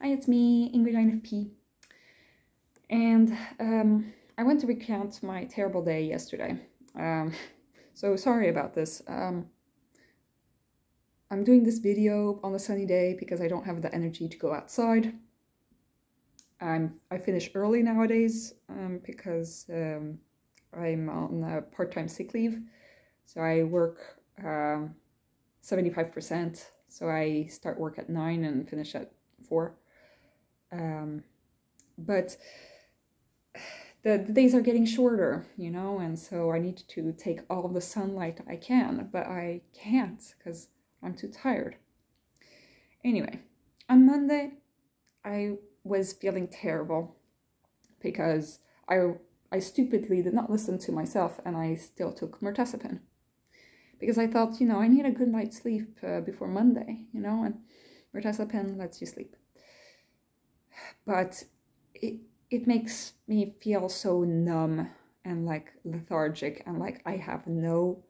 Hi, it's me, Ingrid INFP, and I want to recount my terrible day yesterday. So sorry about this. I'm doing this video on a sunny day because I don't have the energy to go outside. I finish early nowadays because I'm on part-time sick leave, so I work 75%. So I start work at 9 and finish at 4. But the days are getting shorter, you know, and so I need to take all the sunlight I can, but I can't because I'm too tired. Anyway, on Monday, I was feeling terrible because I stupidly did not listen to myself and I still took mirtazapine. Because I thought, you know, I need a good night's sleep before Monday, you know, and mirtazapine lets you sleep. But it makes me feel so numb and like lethargic and like I have no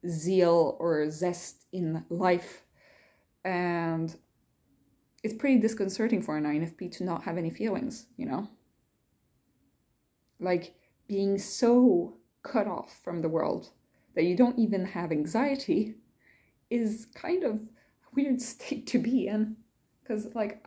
zeal or zest in life. And it's pretty disconcerting for an INFP to not have any feelings, you know? Like being so cut off from the world that you don't even have anxiety is kind of a weird state to be in. Because like,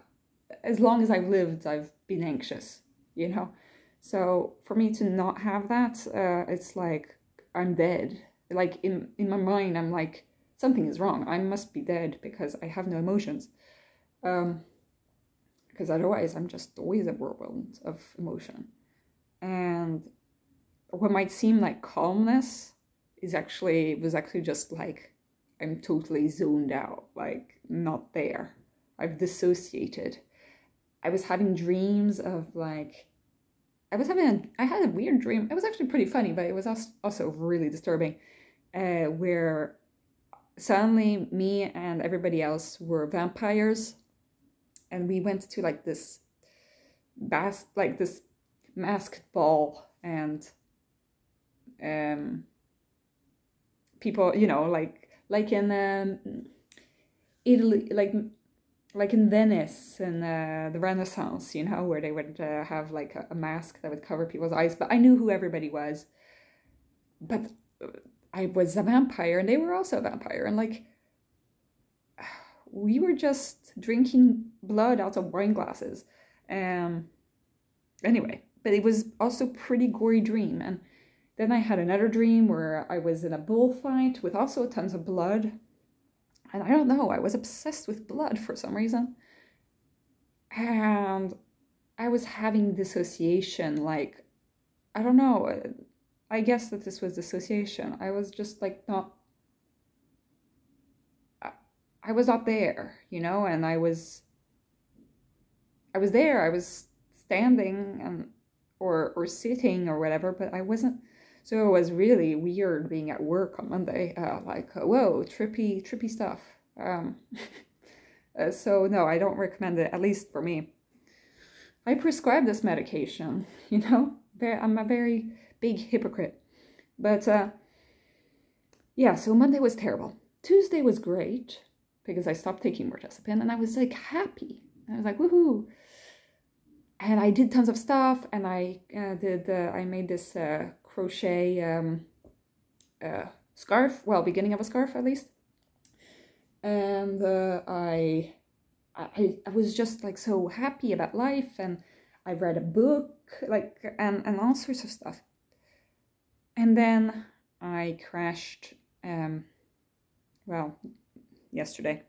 as long as I've lived, I've been anxious, you know? So for me to not have that, it's like I'm dead. Like in my mind, I'm like, something is wrong. I must be dead because I have no emotions. Because otherwise I'm just always a whirlwind of emotion. And what might seem like calmness was actually just like, I'm totally zoned out, like not there. I've dissociated. I was having dreams of like, I had a weird dream. It was actually pretty funny, but it was also really disturbing, where suddenly me and everybody else were vampires, and we went to like this masked ball, and people, you know, like in Italy, like in Venice in the Renaissance, you know, where they would have like a mask that would cover people's eyes. But I knew who everybody was. But I was a vampire and they were also a vampire. And like, we were just drinking blood out of wine glasses. Anyway, but it was also a pretty gory dream. And then I had another dream where I was in a bullfight with also tons of blood. And I don't know, I was obsessed with blood for some reason. And I was having dissociation, like, I don't know, I guess that this was dissociation. I was just like I was not there, you know, and I was there, I was standing and or sitting or whatever, but I wasn't. So it was really weird being at work on Monday, like, whoa, trippy stuff. So no, I don't recommend it, at least for me. I prescribe this medication, you know, I'm a very big hypocrite. But yeah, so Monday was terrible. Tuesday was great because I stopped taking mirtazapine and I was like happy. I was like, woohoo. And I did tons of stuff, and I made this crochet scarf, well, beginning of a scarf at least. And I was just like so happy about life, and I read a book, like, and all sorts of stuff. And then I crashed, well, yesterday,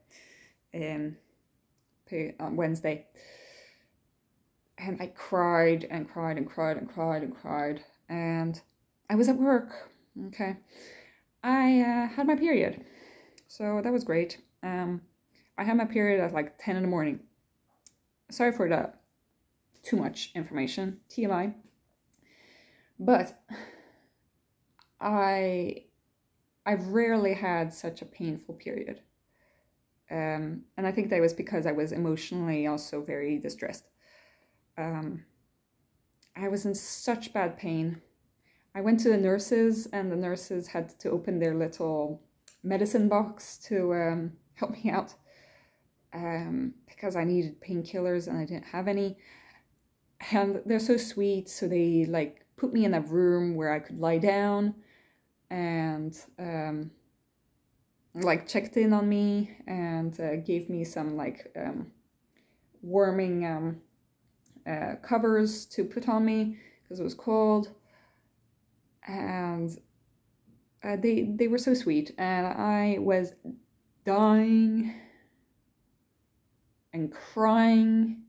on Wednesday. And I cried and cried and cried and cried and cried. And I was at work, okay. I had my period, so that was great. I had my period at like 10 in the morning. Sorry for the too much information, TMI. But I've rarely had such a painful period. And I think that was because I was emotionally also very distressed. I was in such bad pain. I went to the nurses, and the nurses had to open their little medicine box to help me out. because I needed painkillers and I didn't have any. And they're so sweet, so they like put me in a room where I could lie down and like checked in on me and gave me some like warming covers to put on me because it was cold. And they were so sweet, and I was dying and crying,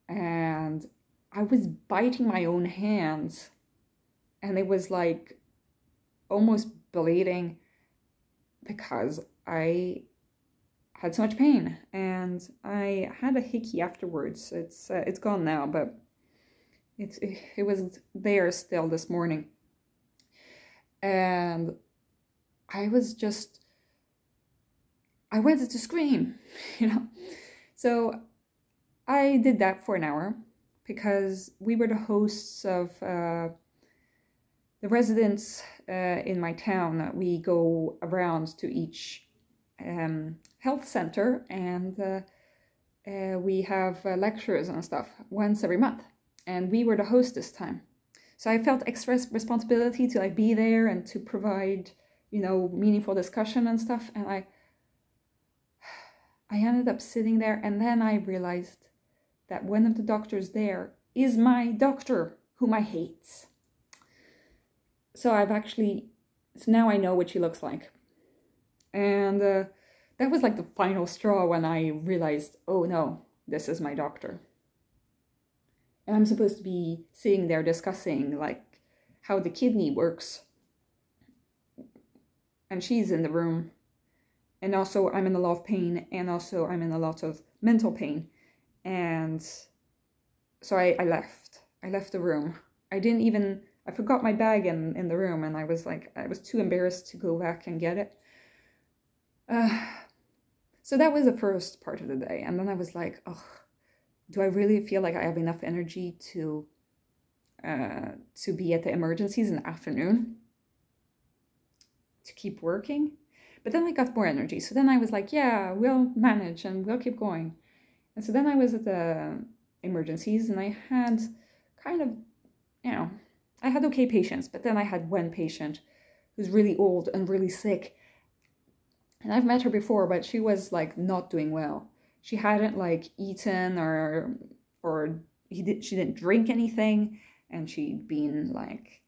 and I was biting my own hands, and it was like almost bleeding because I had so much pain, and I had a hickey afterwards. It's gone now, but it was there still this morning, and I wanted to scream, you know. So I did that for an hour because we were the hosts of the residents in my town. We go around to each health center, and we have lectures and stuff once every month. And we were the host this time. So I felt extra responsibility to like be there and to provide, you know, meaningful discussion and stuff. And I ended up sitting there, and then I realized that one of the doctors there is my doctor, whom I hate. So now I know what she looks like. And that was like the final straw when I realized, oh no, this is my doctor. And I'm supposed to be sitting there discussing like how the kidney works. And she's in the room. And also I'm in a lot of pain, and also I'm in a lot of mental pain. And so I left. I left the room. I forgot my bag in the room, and I was too embarrassed to go back and get it. So that was the first part of the day. And then I was like, oh, do I really feel like I have enough energy to be at the emergencies in the afternoon to keep working? But then I got more energy. So then I was like, yeah, we'll manage and we'll keep going. And so then I was at the emergencies, and I had kind of, you know, I had okay patients, but then I had one patient who's really old and really sick. And I've met her before, but she was like not doing well. She hadn't like eaten or she didn't drink anything, and she'd been like,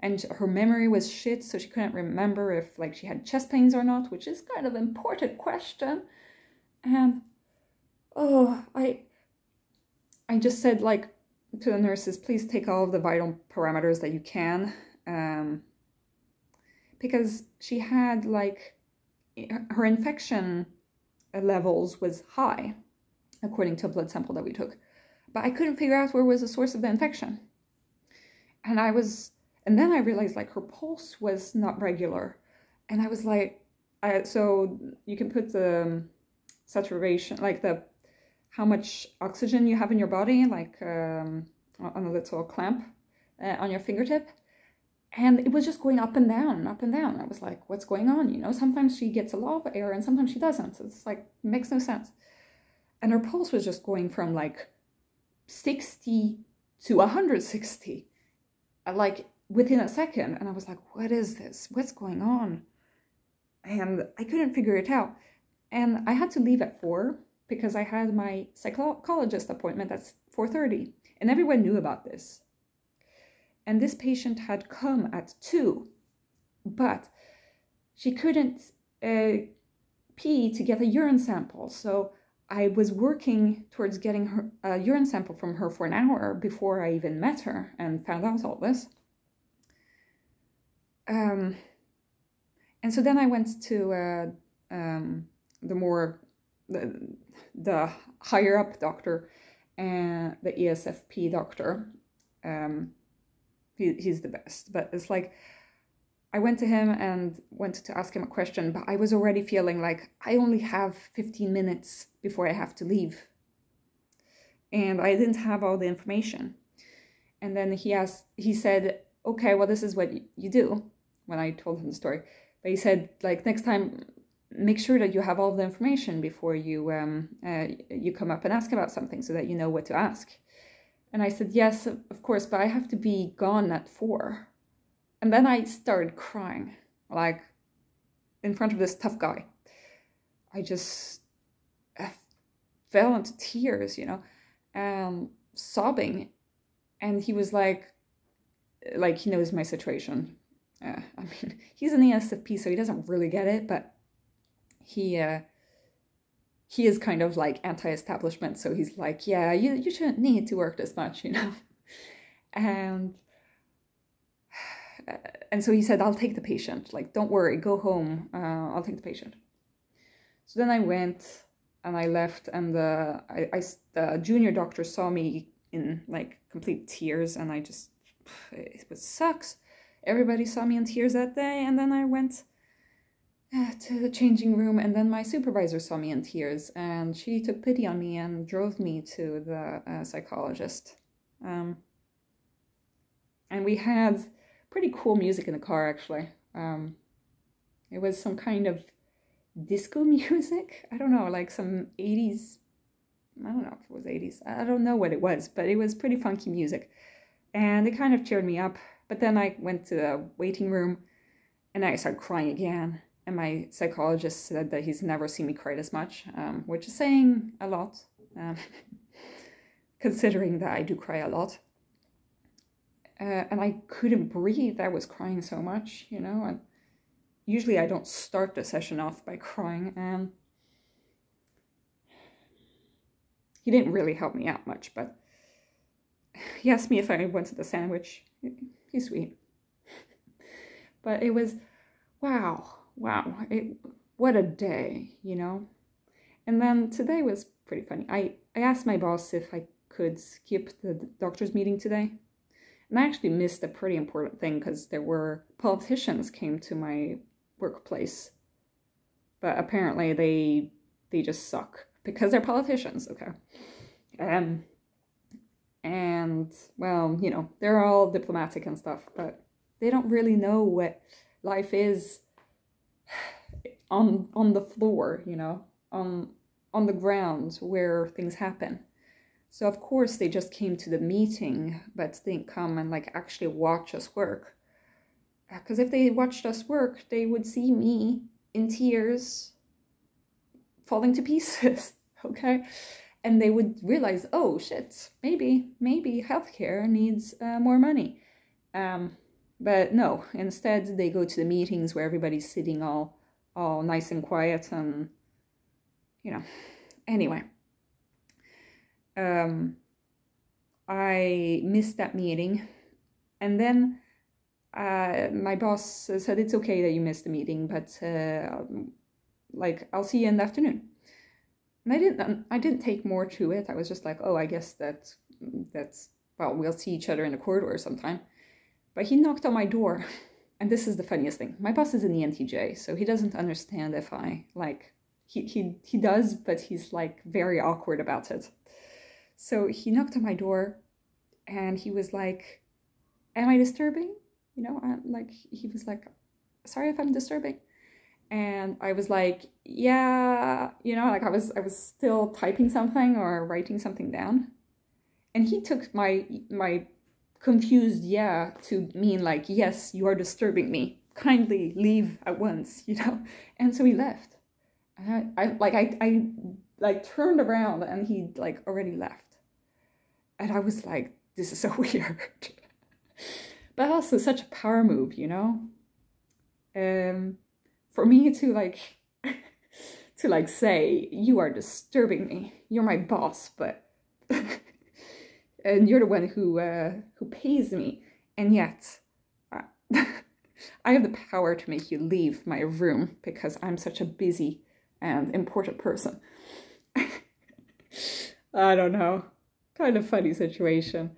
and her memory was shit, so she couldn't remember if like she had chest pains or not, which is kind of an important question. And I just said like to the nurses, please take all of the vital parameters that you can, because she had like her infection levels was high according to a blood sample that we took, but I couldn't figure out where was the source of the infection. And then I realized like her pulse was not regular, and I was like, so you can put the saturation, like how much oxygen you have in your body, like on a little clamp on your fingertip. And it was just going up and down, up and down. I was like, what's going on? You know, sometimes she gets a lot of air and sometimes she doesn't. It's like, makes no sense. And her pulse was just going from like 60 to 160, like within a second. And I was like, what is this? What's going on? And I couldn't figure it out. And I had to leave at 4 because I had my psychologist appointment at 4:30. And everyone knew about this. And this patient had come at 2, but she couldn't pee to get a urine sample. So I was working towards getting her a urine sample from her for an hour before I even met her and found out all this. And so then I went to the higher up doctor, and the ESFP doctor. He's the best, but it's like I went to him and went to ask him a question, but I was already feeling like I only have 15 minutes before I have to leave, and I didn't have all the information. And then he said, okay, well, this is what you do, when I told him the story. But he said, like, next time make sure that you have all the information before you you come up and ask about something, so that you know what to ask. And I said, yes, of course, but I have to be gone at 4. And then I started crying, like in front of this tough guy. I just fell into tears, you know, sobbing. And he was like he knows my situation. I mean, he's an ESFP, so he doesn't really get it, but he is kind of like anti-establishment, so he's like, yeah, you shouldn't need to work this much, you know. And so he said, I'll take the patient, like, don't worry, go home, I'll take the patient. So then I went and I left, and the junior doctor saw me in like complete tears, and it sucks. Everybody saw me in tears that day. And then I went to the changing room, and then my supervisor saw me in tears, and she took pity on me and drove me to the psychologist. And we had pretty cool music in the car, actually. It was some kind of disco music. I don't know, like some 80s. I don't know if it was 80s. I don't know what it was, but it was pretty funky music. And it kind of cheered me up. But then I went to the waiting room, and I started crying again. And my psychologist said that he's never seen me cry this much, which is saying a lot, considering that I do cry a lot. And I couldn't breathe. I was crying so much, you know. And usually I don't start the session off by crying. And he didn't really help me out much, but he asked me if I wanted the sandwich. He's sweet. But it was, wow, what a day, you know. And then today was pretty funny. I asked my boss if I could skip the doctor's meeting today. And I actually missed a pretty important thing, because there were politicians came to my workplace. But apparently they just suck, because they're politicians, okay? And, well, you know, they're all diplomatic and stuff, but they don't really know what life is on the floor, you know, on the ground where things happen. So, of course, they just came to the meeting, but didn't come and, like, actually watch us work. Because if they watched us work, they would see me in tears, falling to pieces, okay? And they would realize, oh, shit, maybe healthcare needs more money. But no, instead they go to the meetings where everybody's sitting all nice and quiet, and, you know, anyway. I missed that meeting, and then my boss said, it's okay that you missed the meeting, but like, I'll see you in the afternoon. And I didn't take more to it. I was just like, oh, I guess that's well, we'll see each other in the corridor sometime. But he knocked on my door, and this is the funniest thing. My boss is in the NTJ, so he doesn't understand if I, like, he does, but he's, like, very awkward about it. So he knocked on my door, and he was like, am I disturbing? You know, he was like, sorry if I'm disturbing. And I was like, yeah, you know, like I was still typing something or writing something down. And he took my confused yeah to mean like, yes, you are disturbing me. Kindly leave at once, you know. And so he left. I turned around, and he like already left. And I was like, this is so weird. But also such a power move, you know. For me to like say, you are disturbing me. You're my boss, but and you're the one who pays me, and yet I have the power to make you leave my room because I'm such a busy and important person. I don't know, kind of funny situation.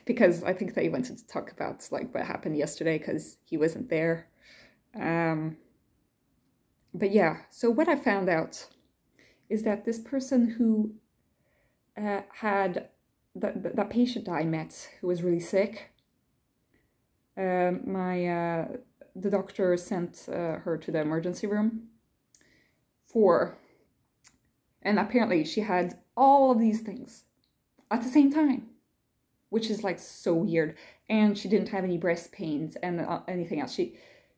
Because I think they wanted to talk about like what happened yesterday because he wasn't there. But yeah, so what I found out is that this person who had that patient I met who was really sick, my the doctor sent her to the emergency room and apparently she had all of these things at the same time, which is like so weird. And she didn't have any breast pains and anything else.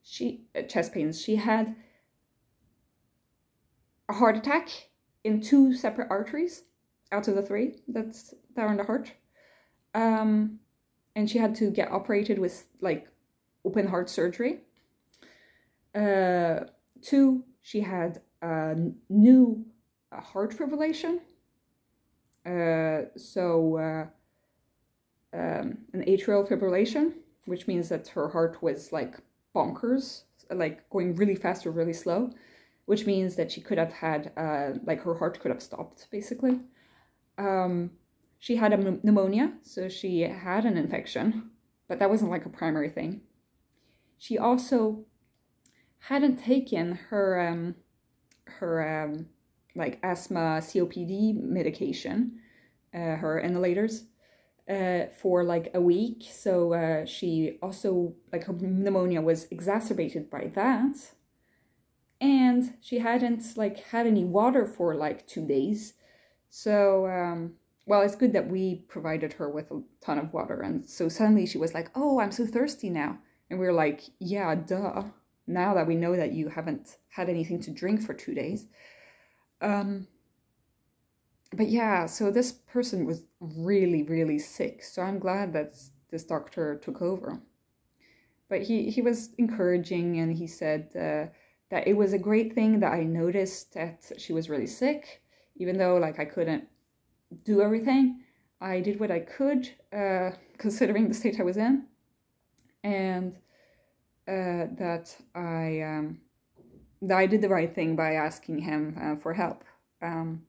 She chest pains. She had a heart attack in 2 separate arteries out of the 3 that's there in the heart. And she had to get operated with like open heart surgery. 2, she had a new heart fibrillation. An atrial fibrillation, which means that her heart was like bonkers, like going really fast or really slow, which means that she could have had, like her heart could have stopped, basically. She had a pneumonia, so she had an infection, but that wasn't like a primary thing. She also hadn't taken her like asthma COPD medication, her inhalators, for like a week. So she also, like her pneumonia was exacerbated by that. And she hadn't like had any water for like 2 days. So, well, it's good that we provided her with a ton of water. And so suddenly she was like, oh, I'm so thirsty now. And we were like, yeah, duh. Now that we know that you haven't had anything to drink for 2 days. But yeah, so this person was really, really sick. So I'm glad that this doctor took over. But he was encouraging, and he said that it was a great thing that I noticed that she was really sick. Even though like I couldn't do everything, I did what I could, considering the state I was in. And that I did the right thing by asking him for help. And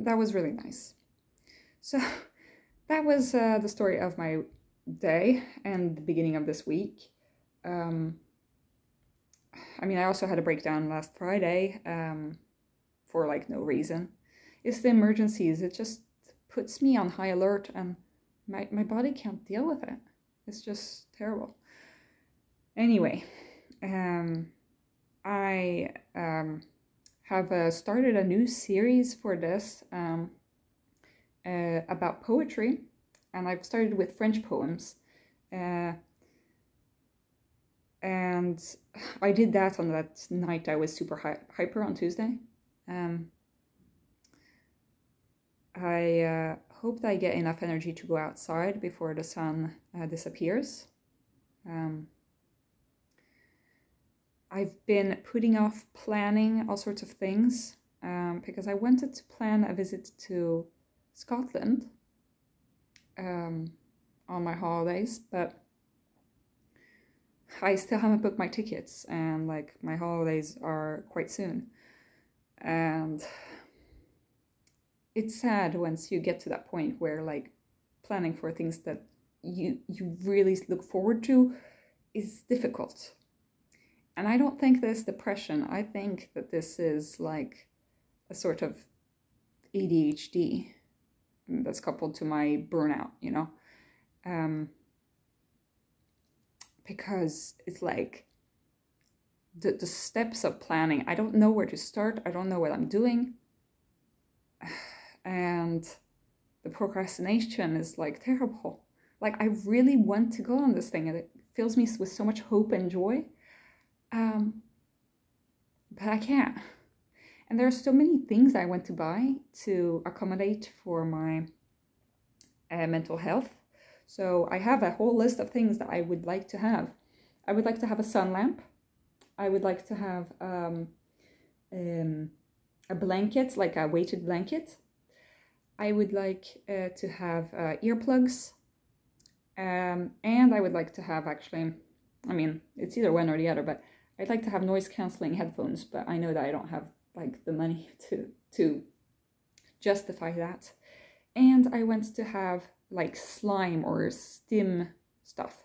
that was really nice. So that was the story of my day and the beginning of this week. I mean, I also had a breakdown last Friday for like no reason. It's the emergencies. It just puts me on high alert, and my body can't deal with it. It's just terrible. Anyway, I have started a new series for this about poetry, and I've started with French poems. And I did that on that night I was super hyper on Tuesday. I hope that I get enough energy to go outside before the sun disappears. I've been putting off planning all sorts of things because I wanted to plan a visit to Scotland on my holidays, but I still haven't booked my tickets, and like my holidays are quite soon. And it's sad once you get to that point where like planning for things that you really look forward to is difficult. And I don't think this is depression. I think that this is like a sort of ADHD that's coupled to my burnout, you know? Because it's like the steps of planning, I don't know where to start. I don't know what I'm doing. And the procrastination is like terrible. Like I really want to go on this thing, and it fills me with so much hope and joy. But I can't. And there are so many things I want to buy to accommodate for my mental health. So I have a whole list of things that I would like to have. I would like to have a sun lamp. I would like to have a blanket, like a weighted blanket. I would like to have earplugs. And I would like to have, actually, I mean, it's either one or the other, but I'd like to have noise cancelling headphones, but I know that I don't have like the money to justify that. And I want to have like slime or stim stuff,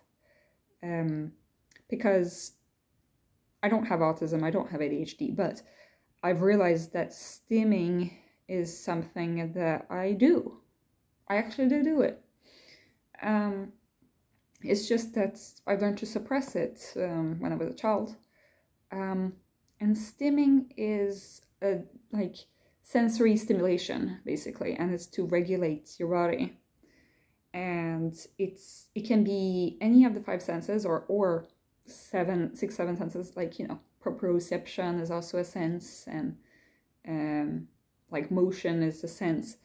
because I don't have autism, I don't have ADHD, but I've realized that stimming is something that I do. I actually do it. It's just that I learned to suppress it when I was a child. And stimming is like sensory stimulation, basically, and it's to regulate your body. And it can be any of the five senses, or seven senses, like, you know, proprioception is also a sense, and like motion is a sense.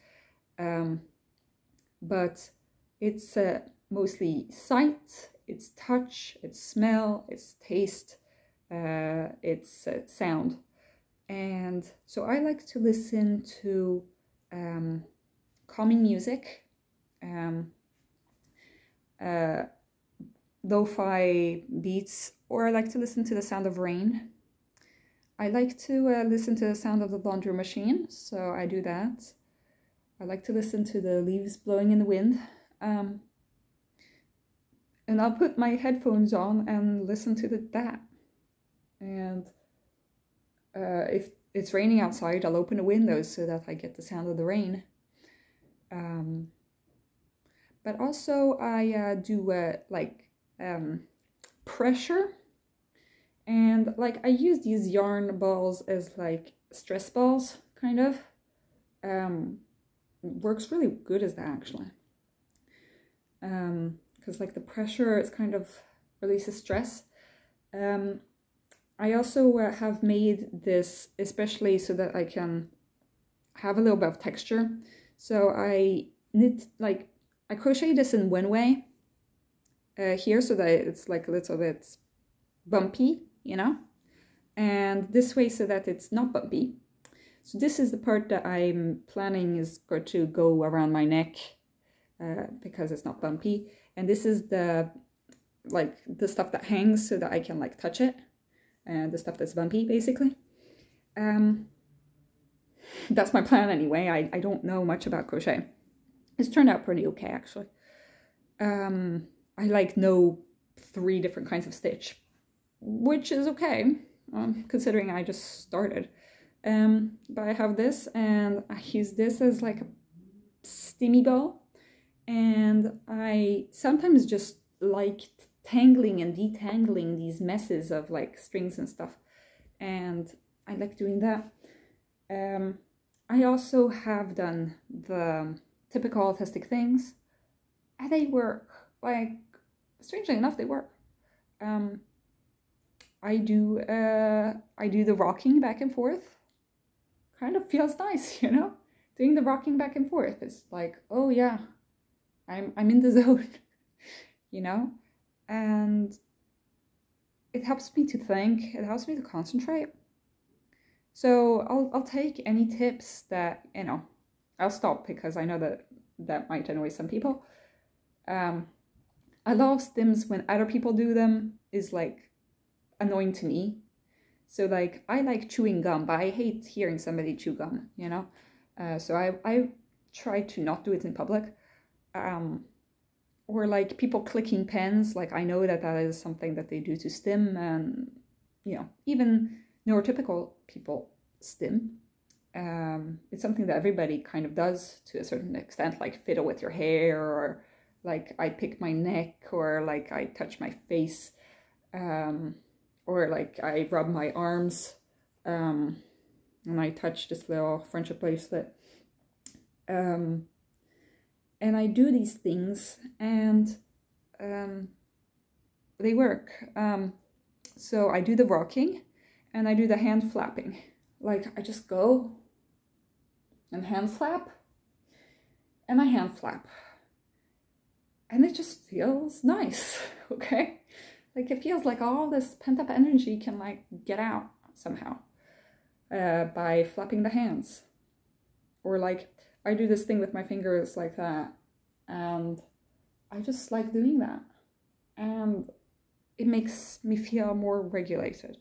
But it's mostly sight, it's touch, it's smell, it's taste, it's sound. And so I like to listen to calming music, lo-fi beats, or I like to listen to the sound of rain. I like to listen to the sound of the laundry machine, so I do that. I like to listen to the leaves blowing in the wind. And I'll put my headphones on and listen to that. And if it's raining outside, I'll open the windows so that I get the sound of the rain. But also I do like pressure. And like I use these yarn balls as like stress balls, kind of. Works really good as that, actually. Because like the pressure, it's kind of releases stress. I also have made this especially so that I can have a little bit of texture. So I knit, like, I crochet this in one way here, so that it's like a little bit bumpy, you know, and this way so that it's not bumpy. So this is the part that I'm planning is going to go around my neck because it's not bumpy. And this is the, like, the stuff that hangs so that I can like touch it. And the stuff that's bumpy, basically. That's my plan anyway. I don't know much about crochet. It's turned out pretty okay, actually. I like know 3 different kinds of stitch, which is okay, considering I just started. But I have this, and I use this as like a stimmy ball, and I sometimes just like tangling and detangling these messes of like strings and stuff, and I like doing that. I also have done the typical autistic things, and they work. Like, strangely enough, they work. I do the rocking back and forth. Kind of feels nice, you know? Doing the rocking back and forth. It's like, oh yeah, I'm in the zone, you know? And it helps me to think, it helps me to concentrate. So I'll take any tips that, you know, I'll stop because I know that might annoy some people. A lot of stims when other people do them is like annoying to me. So like, I like chewing gum, but I hate hearing somebody chew gum, you know? So I try to not do it in public. Or like people clicking pens, like I know that is something that they do to stim, and, you know, even neurotypical people stim. It's something that everybody kind of does to a certain extent, like fiddle with your hair, or like I pick my neck, or like I touch my face. Or like I rub my arms, and I touch this little friendship bracelet. And I do these things, and they work. So I do the rocking, and I do the hand flapping. Like, I just go and hand flap, and I hand flap. And it just feels nice, okay? Like, it feels like all this pent-up energy can, like, get out somehow by flapping the hands. Or, like, I do this thing with my fingers like that, and I just like doing that. And it makes me feel more regulated.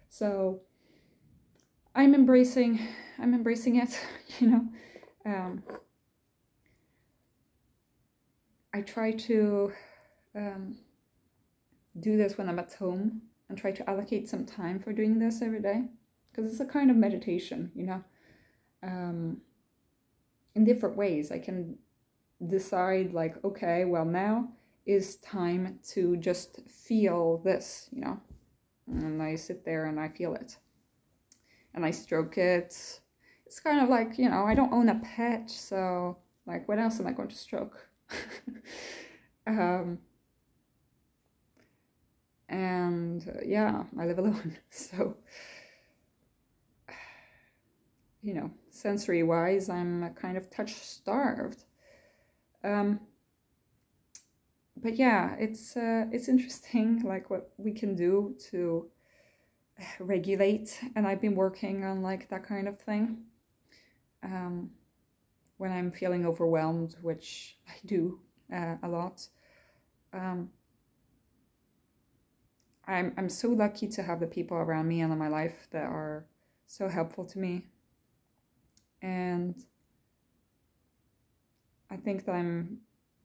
So I'm embracing it, you know. I try to do this when I'm at home, and try to allocate some time for doing this every day, because it's a kind of meditation, you know. In different ways, I can decide, like, okay, well, now is time to just feel this, you know. And I sit there and I feel it. And I stroke it. It's kind of like, you know, I don't own a pet, so like what else am I going to stroke? Yeah, I live alone, so you know, sensory wise, I'm kind of touch starved. But yeah, it's interesting, like what we can do to regulate, and I've been working on like that kind of thing. When I'm feeling overwhelmed, which I do a lot. I'm so lucky to have the people around me and in my life that are so helpful to me. And I think that I'm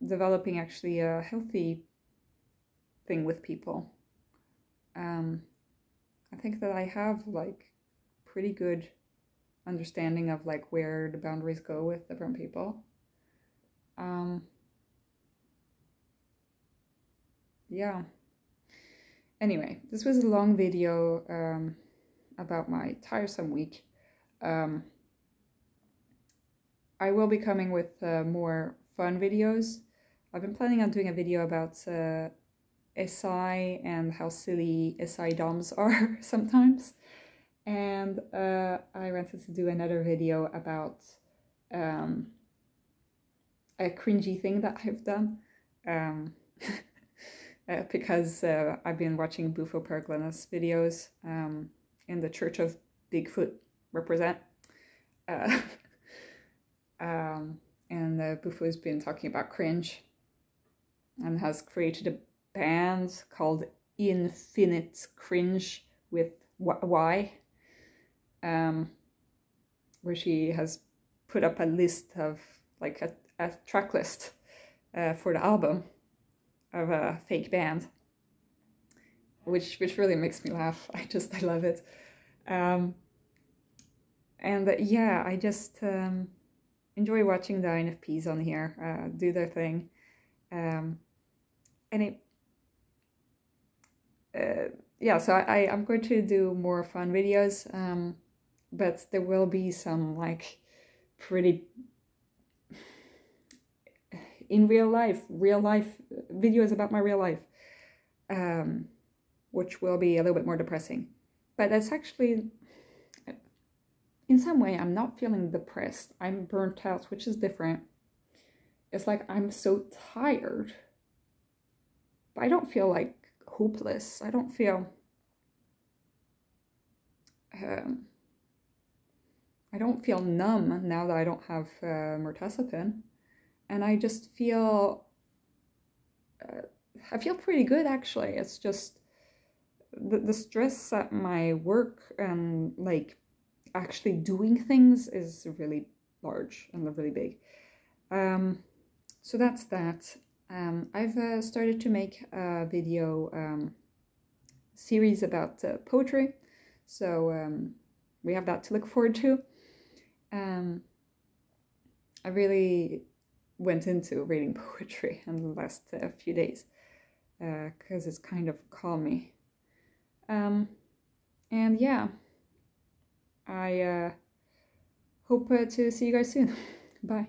developing actually a healthy thing with people. I think that I have like pretty good understanding of like where the boundaries go with different people. Yeah. Anyway, this was a long video about my tiresome week. I will be coming with more fun videos. I've been planning on doing a video about SI and how silly SI DOMs are sometimes. And I wanted to do another video about a cringy thing that I've done. Because I've been watching Bufo Perglinus videos in the Church of Bigfoot Represent. And Bufo has been talking about cringe and has created a band called Infinite Cringe with Y, where she has put up a list of like a track list for the album of a fake band, which really makes me laugh. I love it. And yeah, I just enjoy watching the INFPs on here do their thing. And yeah, so I'm going to do more fun videos, but there will be some like pretty in real life videos about my real life, which will be a little bit more depressing. But that's actually, in some way, I'm not feeling depressed. I'm burnt out, which is different. It's like I'm so tired, but I don't feel like hopeless. I don't feel numb now that I don't have mirtazapine. And I just feel, I feel pretty good actually. It's just the stress at my work and like actually doing things is really large and really big. So that's that. I've started to make a video series about poetry. So we have that to look forward to. I really went into reading poetry in the last few days because it's kind of calmed me. And yeah, I hope to see you guys soon. Bye.